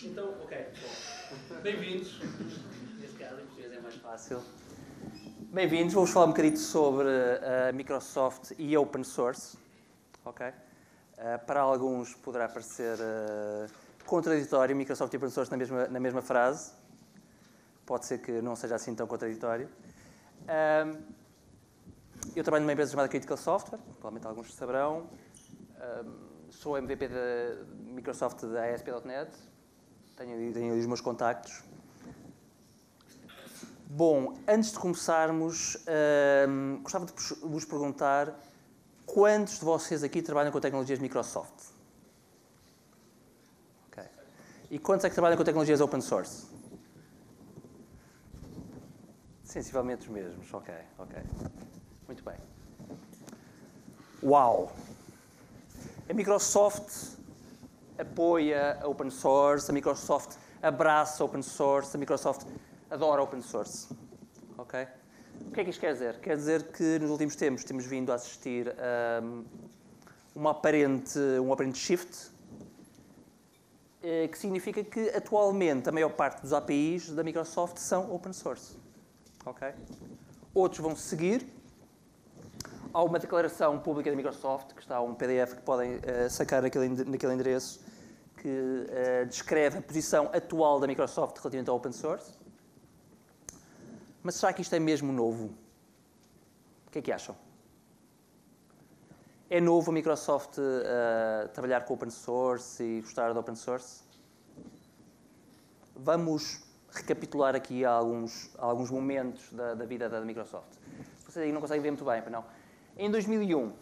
Então, ok. Bem-vindos. Neste caso, em português é mais fácil. Bem-vindos. Vamos falar um bocadinho sobre a Microsoft e Open Source. Ok? Para alguns poderá parecer contraditório Microsoft e Open Source na mesma frase. Pode ser que não seja assim tão contraditório. Eu trabalho numa empresa chamada Critical Software, provavelmente alguns saberão. Sou MVP da Microsoft da ASP.NET. Tenho os meus contactos. Bom, antes de começarmos, gostava de vos perguntar quantos de vocês aqui trabalham com tecnologias Microsoft? Ok. E quantos é que trabalham com tecnologias Open Source? Sensivelmente os mesmos. Ok. Muito bem. Uau! A Microsoft apoia a Open Source, a Microsoft abraça Open Source, a Microsoft adora Open Source. Ok? O que é que isto quer dizer? Quer dizer que nos últimos tempos temos vindo a assistir a um aparente shift, que significa que atualmente a maior parte dos APIs da Microsoft são Open Source. Ok? Outros vão seguir. Há uma declaração pública da Microsoft, que está um PDF que podem sacar naquele endereço, que descreve a posição atual da Microsoft relativamente ao Open Source. Mas será que isto é mesmo novo? O que é que acham? É novo a Microsoft trabalhar com Open Source e gostar de Open Source? Vamos recapitular aqui alguns momentos da vida da Microsoft. Vocês aí não conseguem ver muito bem, não? Em 2001,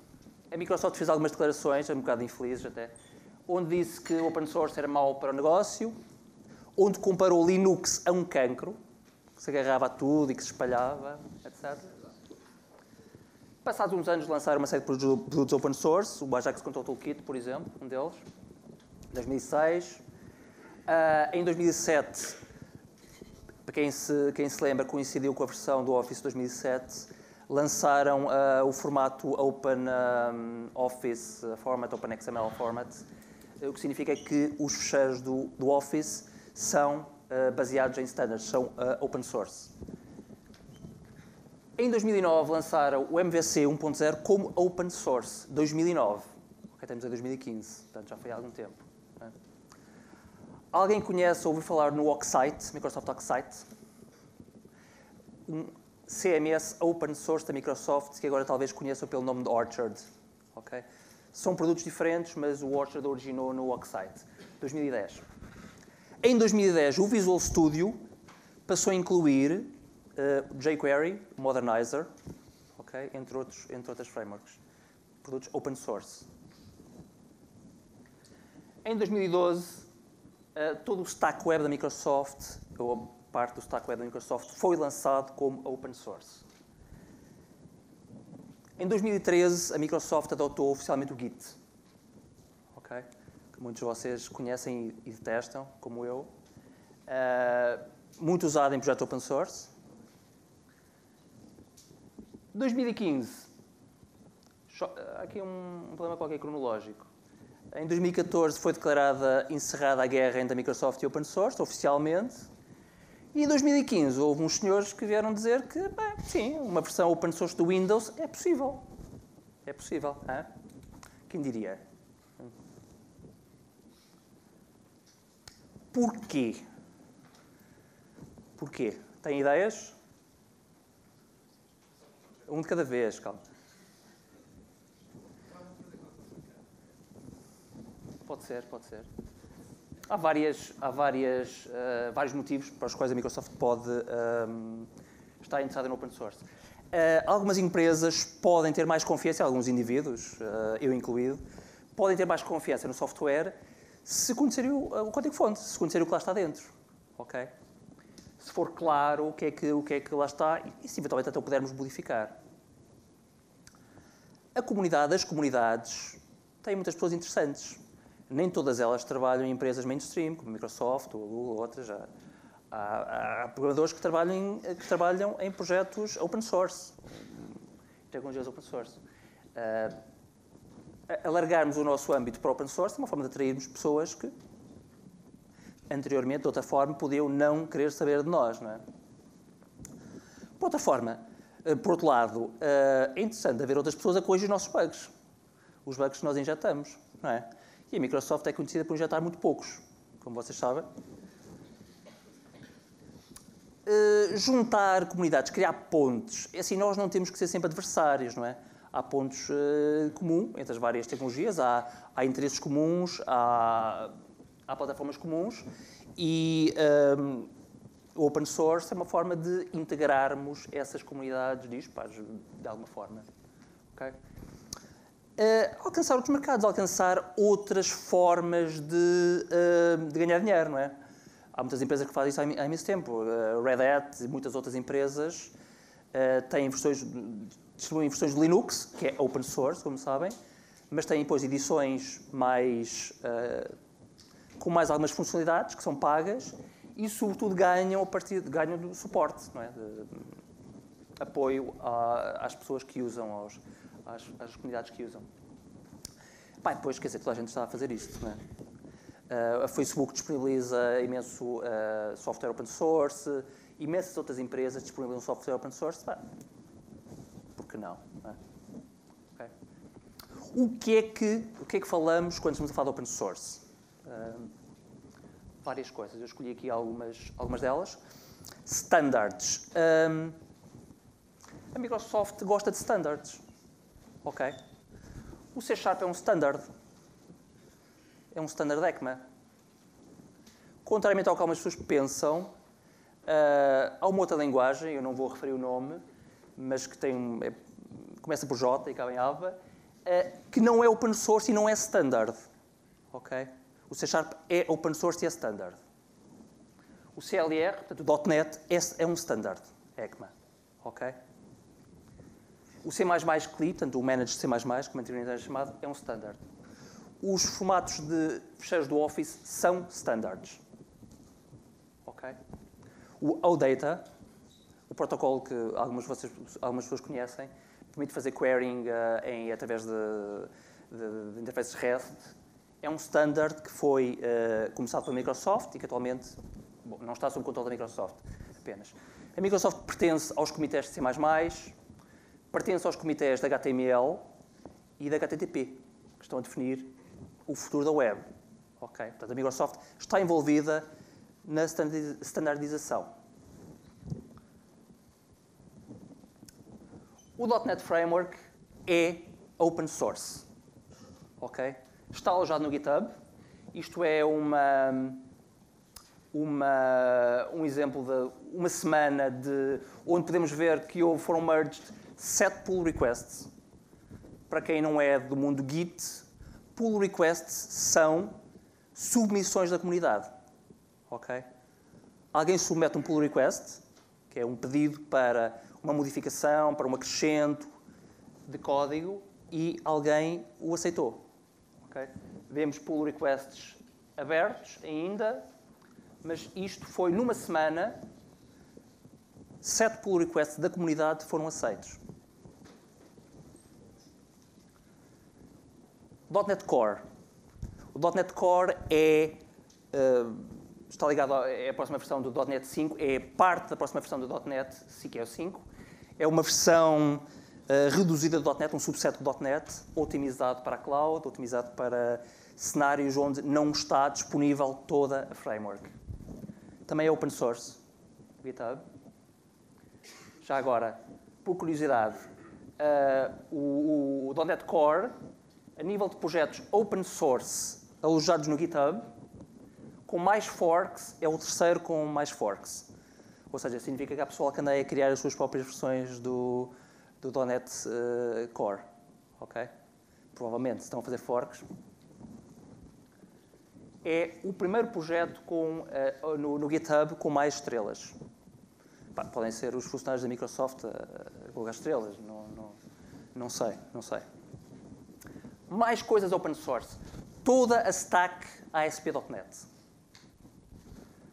a Microsoft fez algumas declarações, um bocado infelizes até, onde disse que o Open Source era mau para o negócio, onde comparou o Linux a um cancro, que se agarrava a tudo e que se espalhava, etc. Passados uns anos lançaram uma série de produtos Open Source, o Ajax Control Toolkit, por exemplo, um deles, em 2006. Em 2007, para quem se lembra, coincidiu com a versão do Office 2007, lançaram o formato Open Office Format, Open XML Format, o que significa que os fecheiros do Office são baseados em standards, são Open Source. Em 2009 lançaram o MVC 1.0 como Open Source, 2009. Ok, estamos em 2015, portanto já foi há algum tempo. Alguém conhece ou ouviu falar no Oxite, Microsoft Oxite? Um CMS Open Source da Microsoft, que agora talvez conheçam pelo nome de Orchard. Okay? São produtos diferentes, mas o Orchard originou no Oxite, 2010. Em 2010, o Visual Studio passou a incluir jQuery, Modernizer, okay? entre outras frameworks. Produtos Open Source. Em 2012, todo o stack web da Microsoft, ou parte do stack web da Microsoft, foi lançado como Open Source. Em 2013, a Microsoft adotou oficialmente o Git, okay? Que muitos de vocês conhecem e detestam, como eu. Muito usado em projetos Open Source. 2015, aqui um problema qualquer cronológico. Em 2014 foi encerrada a guerra entre a Microsoft e a Open Source, oficialmente. E em 2015 houve uns senhores que vieram dizer que, bem, sim, uma versão Open Source do Windows é possível. É possível. Hein? Quem diria? Porquê? Porquê? Têm ideias? Um de cada vez, calma. Pode ser. Há vários motivos para os quais a Microsoft pode estar interessada no Open Source. Algumas empresas podem ter mais confiança, alguns indivíduos, eu incluído, podem ter mais confiança no software se conhecerem o código-fonte, se conhecerem o que lá está dentro. Okay? Se for claro o que é que lá está e se eventualmente até o pudermos modificar. As comunidades, têm muitas pessoas interessantes. Nem todas elas trabalham em empresas mainstream, como a Microsoft ou a Google ou outras. Há programadores que trabalham em projetos open source, tecnologias open source. Alargarmos o nosso âmbito para open source é uma forma de atrairmos pessoas que anteriormente, de outra forma, podiam não querer saber de nós, não é? Por outra forma, por outro lado, é interessante haver outras pessoas a corrigir os nossos bugs. Os bugs que nós injetamos, não é? E a Microsoft é conhecida por injetar muito poucos, como vocês sabem. Juntar comunidades, criar pontes. É assim, nós não temos que ser sempre adversários, não é? Há pontos comuns entre as várias tecnologias, há interesses comuns, há plataformas comuns e o open source é uma forma de integrarmos essas comunidades dispares de alguma forma. Okay? Alcançar outros mercados, alcançar outras formas de ganhar dinheiro, não é? Há muitas empresas que fazem isso há imenso tempo. Red Hat e muitas outras empresas têm distribuem versões de Linux, que é open source, como sabem, mas têm depois edições com mais algumas funcionalidades que são pagas e, sobretudo, ganham do suporte, não é? De apoio às pessoas que usam, às comunidades que usam. Depois, quer dizer, toda a gente está a fazer isto, não é? A Facebook disponibiliza imenso software open source, imensas outras empresas disponibilizam software open source. Por que não? Não é? Okay. O que é que falamos quando estamos a falar de open source? Várias coisas. Eu escolhi aqui algumas delas. Standards. A Microsoft gosta de standards. Ok? O C# é um standard. É um standard ECMA. Contrariamente ao que algumas pessoas pensam, há uma outra linguagem, eu não vou referir o nome, mas que começa por J e acaba em Ava, que não é open source e não é standard. Okay? O C# é open source e é standard. O CLR, portanto o .NET, é um standard, ECMA. Okay? O C++ CLI, portanto o Managed C++, como anteriormente era chamado, é um standard. Os formatos de fecheiros do Office são standards. Okay? O OData, o protocolo que algumas pessoas conhecem, permite fazer querying através de interfaces REST. É um standard que foi começado pela Microsoft e que atualmente não está sob controle da Microsoft apenas. A Microsoft pertence aos comitês de C++, pertence aos comitês de HTML e da HTTP, que estão a definir o futuro da web. Okay? Portanto, a Microsoft está envolvida na standardização. O .NET Framework é open source. Okay? Está alojado no GitHub. Isto é um exemplo de uma semana onde podemos ver que foram merged 7 pull requests. Para quem não é do mundo Git, pull requests são submissões da comunidade. Okay? Alguém submete um pull request, que é um pedido para uma modificação, para um acrescento de código, e alguém o aceitou. Okay? Vemos pull requests abertos ainda, mas isto foi numa semana, 7 pull requests da comunidade foram aceitos. .NET Core. O .NET Core está ligado à próxima versão do .NET 5, é parte da próxima versão do .NET, que é o 5. É uma versão reduzida do .NET, um subset do .NET, otimizado para a cloud, otimizado para cenários onde não está disponível toda a framework. Também é open source, GitHub. Já agora, por curiosidade, o .NET Core, a nível de projetos open source alojados no GitHub, com mais forks, é o terceiro com mais forks. Ou seja, significa que há pessoal que anda a criar as suas próprias versões do .NET Core. Okay? Provavelmente estão a fazer forks. É o primeiro projeto no GitHub com mais estrelas. Podem ser os funcionários da Microsoft a colocar estrelas. Não sei. Mais coisas open source. Toda a stack ASP.NET.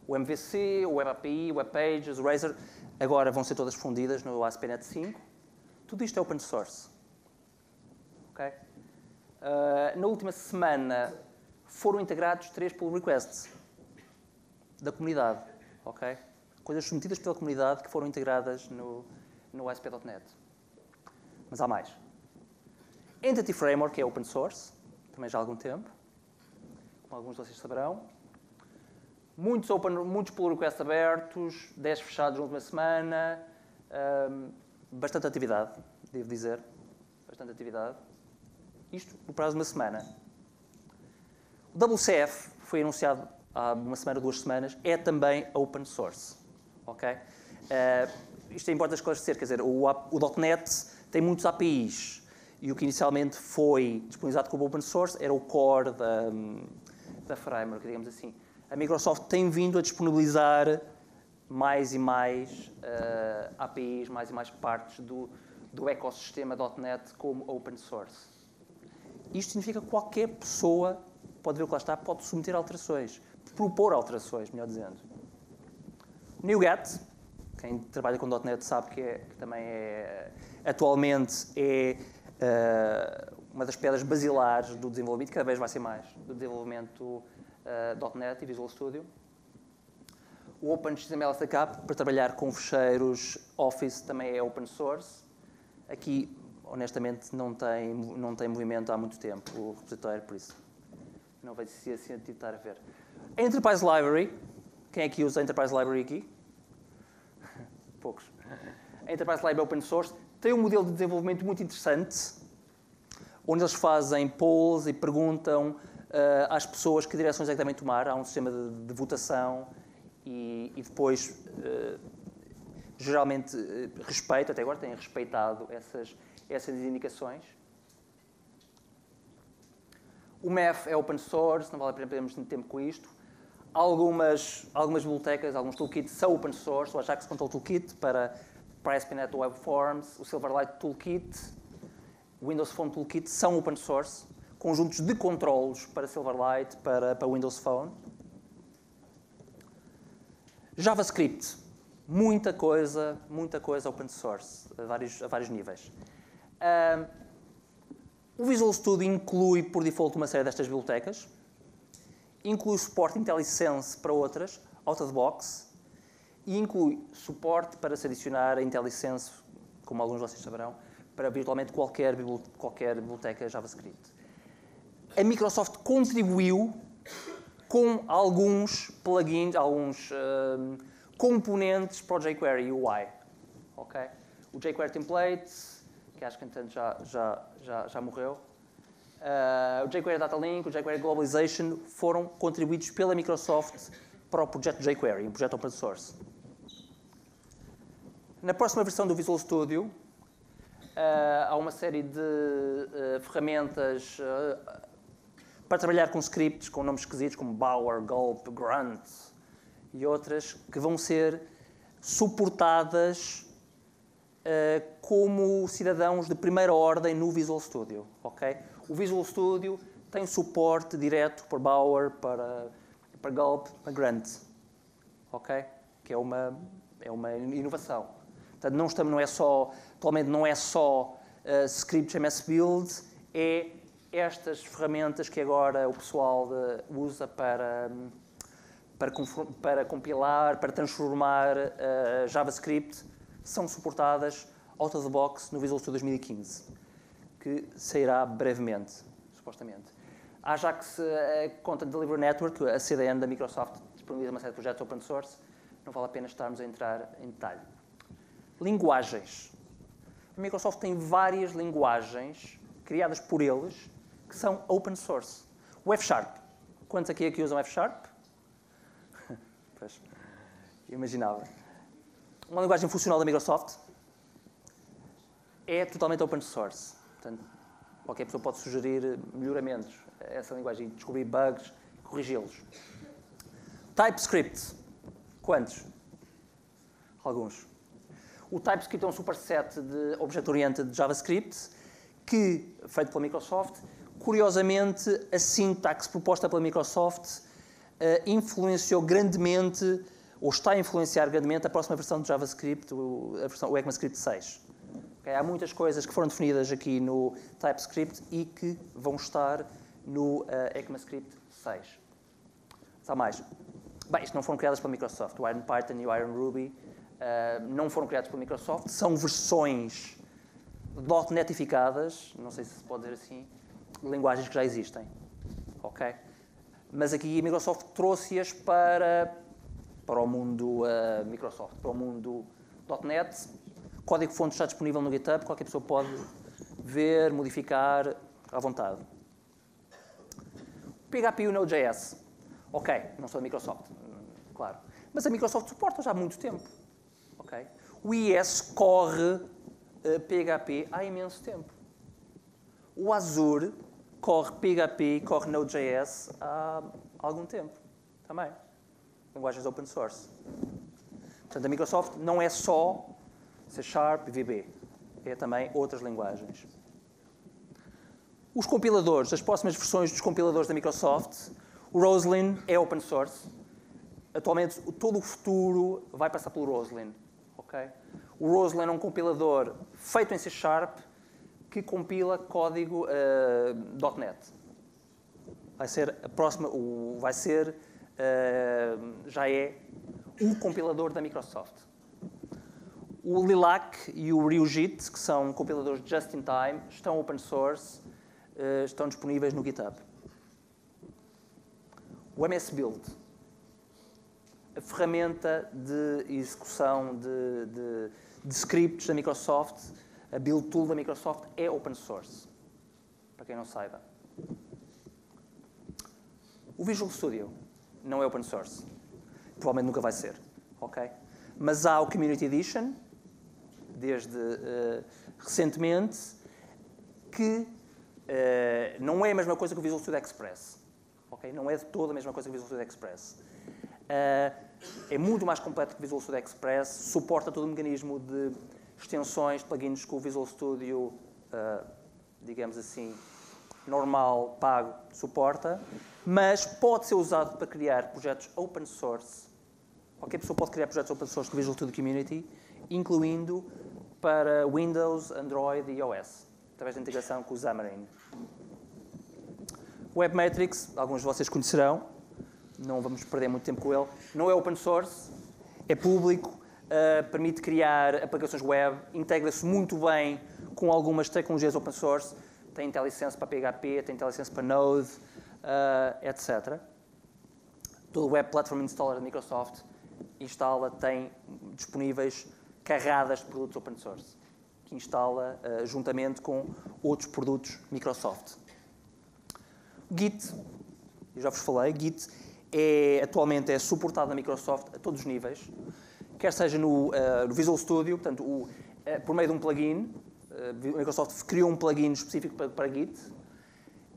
O MVC, o Web API, o Web Pages, o Razor, agora vão ser todas fundidas no ASP.NET 5. Tudo isto é open source. Okay? Na última semana foram integrados 3 pull requests. da comunidade, ok? Coisas submetidas pela comunidade que foram integradas no ASP.NET. Mas há mais. Entity Framework é open source, também já há algum tempo, como alguns de vocês saberão. Muitos pull requests abertos, 10 fechados na última semana, bastante atividade, devo dizer, bastante atividade. Isto no prazo de uma semana. O WCF foi anunciado há uma semana, 2 semanas, é também open source. Okay? Isto é importante esclarecer, quer dizer, o .NET tem muitos APIs e o que inicialmente foi disponibilizado como open source era o core da framework, digamos assim. A Microsoft tem vindo a disponibilizar mais e mais APIs, mais e mais partes do ecossistema .NET como open source. Isto significa que qualquer pessoa pode ver o que lá está, pode submeter alterações, propor alterações, melhor dizendo. NuGet, quem trabalha com .NET sabe que também atualmente uma das pedras basilares do desenvolvimento, cada vez vai ser mais, do desenvolvimento .NET e Visual Studio. O OpenXML SDK, para trabalhar com fecheiros Office, também é open source. Aqui, honestamente, não tem movimento há muito tempo, o repositório, por isso não vai ser sentido estar a ver. A Enterprise Library, quem é que usa a Enterprise Library aqui? Poucos. A Enterprise Library é open source, tem um modelo de desenvolvimento muito interessante, onde eles fazem polls e perguntam às pessoas que direções é que devem tomar. Há um sistema de votação e depois, geralmente, respeito, até agora têm respeitado essas indicações. O MEF é open source, não vale a pena perdermos muito tempo com isto. Algumas bibliotecas, alguns toolkits são open source. O Ajax Control Toolkit para ASP.NET Web Forms, o Silverlight Toolkit, o Windows Phone Toolkit são open source. Conjuntos de controlos para Silverlight, para Windows Phone. JavaScript, muita coisa open source, a vários níveis. O Visual Studio inclui, por default, uma série destas bibliotecas. Inclui suporte IntelliSense para outras, out of the box. E inclui suporte para se adicionar a IntelliSense, como alguns de vocês saberão, para virtualmente qualquer biblioteca JavaScript. A Microsoft contribuiu com alguns plugins, alguns componentes para o jQuery UI. Okay? O jQuery Template, que acho que entanto já morreu. O jQuery Data Link, o jQuery Globalization foram contribuídos pela Microsoft para o projeto jQuery, um projeto open source. Na próxima versão do Visual Studio, há uma série de ferramentas para trabalhar com scripts com nomes esquisitos como Bower, Gulp, Grunt e outras que vão ser suportadas como cidadãos de primeira ordem no Visual Studio. Okay? O Visual Studio tem suporte direto para Bower, para Gulp, para Grunt. Okay? Que é uma inovação. Portanto, atualmente não é só scripts MS Build, é estas ferramentas que agora o pessoal usa para compilar, para transformar JavaScript, são suportadas out of the box no Visual Studio 2015, que sairá brevemente, supostamente. A Ajax Content Delivery Network, a CDN da Microsoft, disponibiliza uma série de projetos open source, não vale a pena estarmos a entrar em detalhe. Linguagens. A Microsoft tem várias linguagens criadas por eles que são open source. O F#. Quantos aqui é que usam F#? Pois, imaginava. Uma linguagem funcional da Microsoft é totalmente open source. Portanto, qualquer pessoa pode sugerir melhoramentos a essa linguagem, descobrir bugs, corrigi-los. TypeScript. Quantos? Alguns. O TypeScript é um superset de Object-Oriented JavaScript que, feito pela Microsoft, curiosamente, a sintaxe proposta pela Microsoft influenciou grandemente, ou está a influenciar grandemente, a próxima versão de JavaScript, o ECMAScript 6. Okay? Há muitas coisas que foram definidas aqui no TypeScript e que vão estar no ECMAScript 6. Há mais. Bem, isto não foram criadas pela Microsoft. O Iron Python e o Iron Ruby não foram criados pela Microsoft. São versões .NETificadas, não sei se se pode dizer assim, linguagens que já existem. Ok? Mas aqui a Microsoft trouxe-as para o mundo Microsoft, para o mundo .NET. O código-fonte está disponível no GitHub, qualquer pessoa pode ver, modificar à vontade. PHP e o Node.js. Ok, não sou da Microsoft, claro. Mas a Microsoft suporta já há muito tempo. Okay? O IIS corre PHP há imenso tempo. O Azure corre PHP e corre Node.js há algum tempo também. Linguagens open source. Portanto, a Microsoft não é só C# e VB. É também outras linguagens. Os compiladores, as próximas versões dos compiladores da Microsoft, o Roslyn é open source. Atualmente, todo o futuro vai passar pelo Roslyn. Okay? O Roslyn é um compilador feito em C# que compila código .NET. Vai ser a próxima, já é o compilador da Microsoft. O Lilac e o Ryujit, que são compiladores just-in-time, estão open source, estão disponíveis no GitHub. O MS Build, a ferramenta de execução de scripts da Microsoft, a build tool da Microsoft é open source, para quem não saiba. O Visual Studio não é open source, provavelmente nunca vai ser, ok? Mas há o Community Edition, desde recentemente, que não é a mesma coisa que o Visual Studio Express, ok? Não é de toda a mesma coisa que o Visual Studio Express. É muito mais completo que o Visual Studio Express, suporta todo o mecanismo de extensões, de plugins que o Visual Studio, digamos assim, normal, pago, suporta, mas pode ser usado para criar projetos open source. Qualquer pessoa pode criar projetos open source do Visual Studio Community, incluindo para Windows, Android e iOS, através da integração com o Xamarin. O Webmetrics, alguns de vocês conhecerão, não vamos perder muito tempo com ele, não é open source, é público, permite criar aplicações web, integra-se muito bem com algumas tecnologias open source, tem IntelliSense para PHP, tem IntelliSense para Node, etc. Todo o Web Platform Installer da Microsoft tem disponíveis carradas de produtos open source, que instala juntamente com outros produtos Microsoft. Git, eu já vos falei, Git atualmente é suportado na Microsoft a todos os níveis, quer seja no Visual Studio, portanto, por meio de um plugin, a Microsoft criou um plugin específico para Git,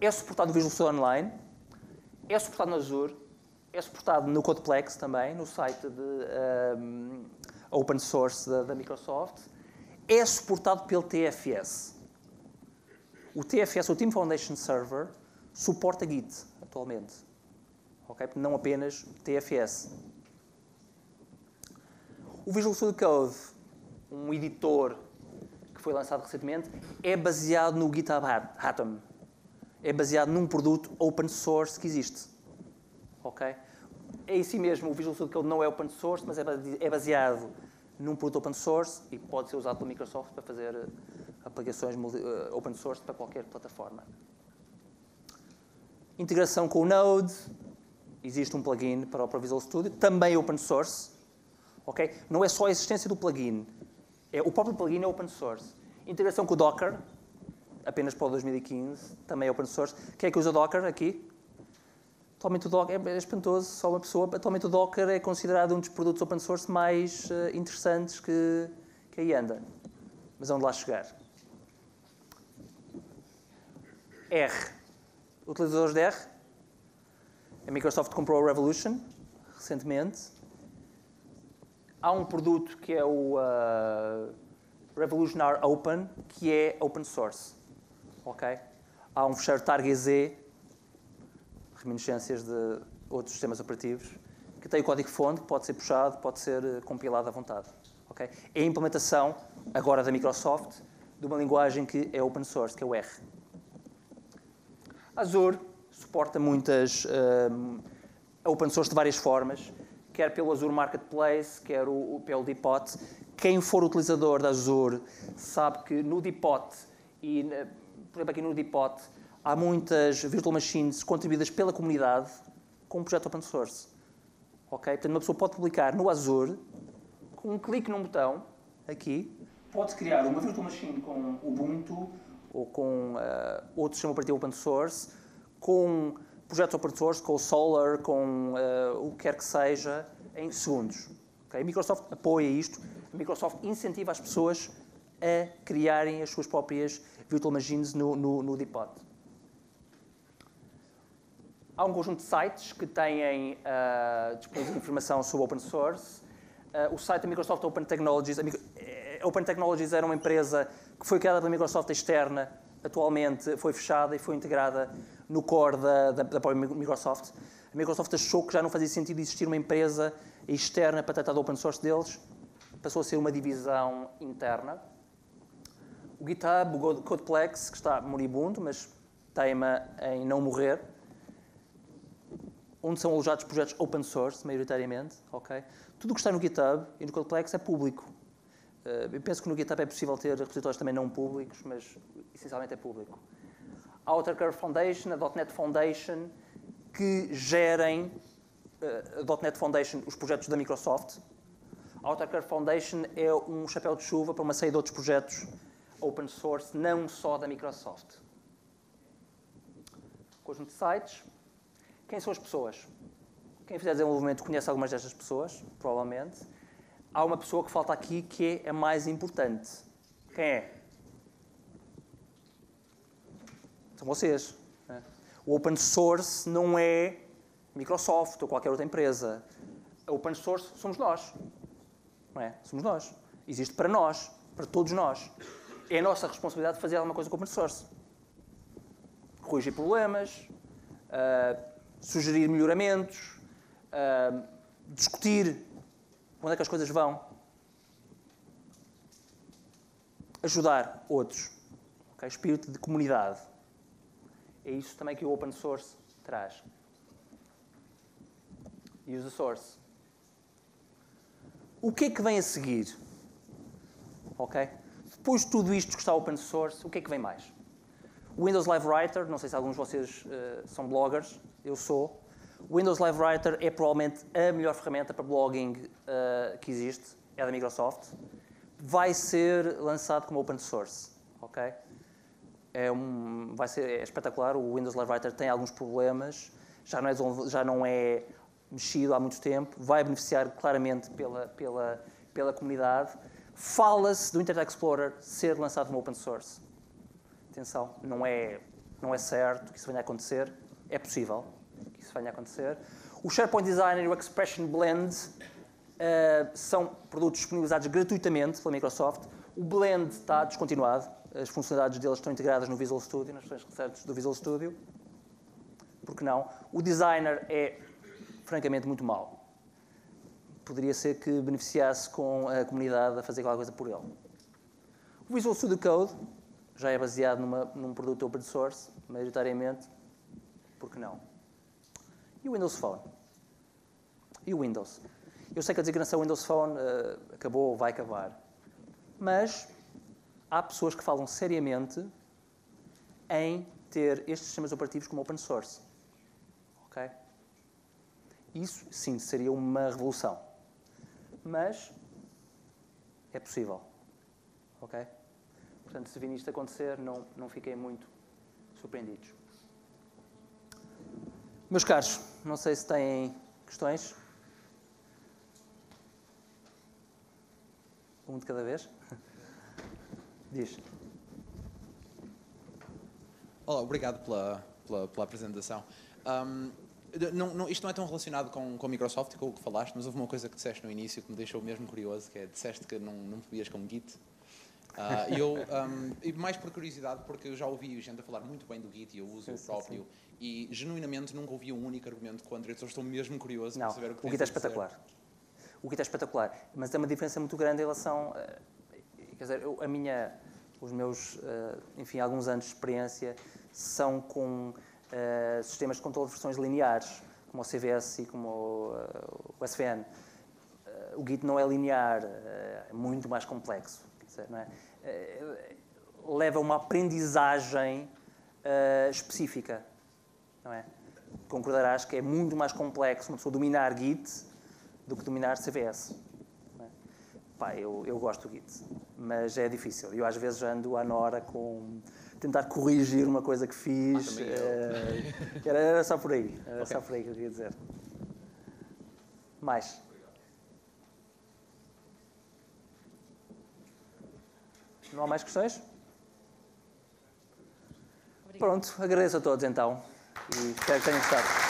é suportado no Visual Studio Online, é suportado no Azure, é suportado no Codeplex também, no site de open source da Microsoft, é suportado pelo TFS. O TFS, o Team Foundation Server, suporta Git atualmente, okay? Não apenas TFS. O Visual Studio Code, um editor que foi lançado recentemente, é baseado no GitHub Atom. É baseado num produto open source que existe. Okay? É em si mesmo, o Visual Studio Code não é open source, mas é baseado num produto open source e pode ser usado pela Microsoft para fazer aplicações open source para qualquer plataforma. Integração com o Node. Existe um plugin para o Visual Studio, também open source. Okay? Não é só a existência do plugin. O próprio plugin é open source. Integração com o Docker, apenas para o 2015, também é open source. Quem é que usa Docker aqui? Atualmente o Docker é espantoso, só uma pessoa. Atualmente o Docker é considerado um dos produtos open source mais interessantes que aí anda. Mas vamos lá chegar. R. Utilizadores de R. A Microsoft comprou a Revolution recentemente. Há um produto que é o Revolution R Open, que é open source. Okay? Há um fecheiro TarGZ, reminiscências de outros sistemas operativos, que tem o código-fonte, que pode ser puxado, pode ser compilado à vontade. Okay? É a implementação, agora da Microsoft, de uma linguagem que é open source, que é o R. Azure suporta muitas open source de várias formas. quer pelo Azure Marketplace, quer pelo Depot. Quem for utilizador da Azure sabe que no Depot, por exemplo aqui no Depot, há muitas virtual machines contribuídas pela comunidade com um projeto open source. Okay? Portanto, uma pessoa pode publicar no Azure, com um clique num botão, aqui, pode criar uma virtual machine com Ubuntu ou com outro sistema operativo open source, com projetos open source, com o Solar, com o que quer que seja, em segundos. Okay? A Microsoft apoia isto, a Microsoft incentiva as pessoas a criarem as suas próprias virtual machines no Depot. Há um conjunto de sites que têm disponível informação sobre open source. O site da Microsoft Open Technologies, a Open Technologies era uma empresa que foi criada pela Microsoft externa, atualmente foi fechada e foi integrada no core da própria Microsoft. A Microsoft achou que já não fazia sentido existir uma empresa externa para tratar do open source deles, passou a ser uma divisão interna. O GitHub, o Codeplex, que está moribundo, mas teima em não morrer, onde são alojados projetos open source, maioritariamente. Okay? Tudo o que está no GitHub e no Codeplex é público. Eu penso que no GitHub é possível ter repositórios também não públicos, mas essencialmente é público. A Outer Curve Foundation, a .NET Foundation, que gerem a .NET Foundation, os projetos da Microsoft. A Outer Curve Foundation é um chapéu de chuva para uma série de outros projetos open source, não só da Microsoft. Conjunto de sites. Quem são as pessoas? Quem fizer desenvolvimento conhece algumas destas pessoas, provavelmente. Há uma pessoa que falta aqui que é a mais importante. Quem é? São vocês. Né? O open source não é Microsoft ou qualquer outra empresa. O open source somos nós. Não é? Somos nós. Existe para nós, para todos nós. É a nossa responsabilidade fazer alguma coisa com o open source. Corrigir problemas, sugerir melhoramentos, discutir onde é que as coisas vão, ajudar outros. Okay? Espírito de comunidade. É isso também que o open source traz. Use the source. O que é que vem a seguir? Okay? Depois de tudo isto que está open source, o que é que vem mais? O Windows Live Writer, não sei se alguns de vocês são bloggers, eu sou. O Windows Live Writer é provavelmente a melhor ferramenta para blogging que existe, é da Microsoft. Vai ser lançado como open source, ok? É espetacular, o Windows Live Writer tem alguns problemas, já não é mexido há muito tempo, vai beneficiar claramente pela comunidade. Fala-se do Internet Explorer ser lançado como open source. Atenção, não é certo que isso venha a acontecer, é possível que isso venha a acontecer. O SharePoint Designer e o Expression Blend são produtos disponibilizados gratuitamente pela Microsoft. O Blend está descontinuado, as funcionalidades deles estão integradas no Visual Studio, nas versões recentes do Visual Studio. Por que não? O Designer é, francamente, muito mau. Poderia ser que beneficiasse com a comunidade a fazer qualquer coisa por ele. O Visual Studio Code já é baseado num produto open source, maioritariamente. Por que não? E o Windows Phone? E o Windows? Eu sei que a designação Windows Phone acabou ou vai acabar. Mas há pessoas que falam seriamente em ter estes sistemas operativos como open source. Ok? Isso, sim, seria uma revolução. Mas é possível. Ok? Portanto, se virem isto acontecer, não fiquem muito surpreendidos. Meus caros, não sei se têm questões. Um de cada vez. Diz. Olá, obrigado pela apresentação. Isto não é tão relacionado com a Microsoft e com o que falaste, mas houve uma coisa que disseste no início que me deixou mesmo curioso, que é, disseste que não bebias com Git. E mais por curiosidade, porque eu já ouvi gente a falar muito bem do Git e eu uso o próprio, sim. E genuinamente nunca ouvi um único argumento contra, então estou mesmo curioso para saber o que tens a dizer. O Git é espetacular. O Git é espetacular, mas tem uma diferença muito grande em relação, quer dizer, os meus, enfim, alguns anos de experiência são com sistemas de controle de versões lineares, como o CVS e como o SVN, o Git não é linear, é muito mais complexo. Quer dizer, não é? Leva uma aprendizagem específica, não é? Concordarás que é muito mais complexo uma pessoa dominar Git do que dominar CVS. Não é? Pá, eu gosto do Git, mas é difícil. Eu às vezes ando à nora com tentar corrigir uma coisa que fiz. Era só por aí. Era só por aí que eu queria dizer. Mais? Não há mais questões? Obrigado. Pronto, agradeço a todos então e espero que tenham gostado.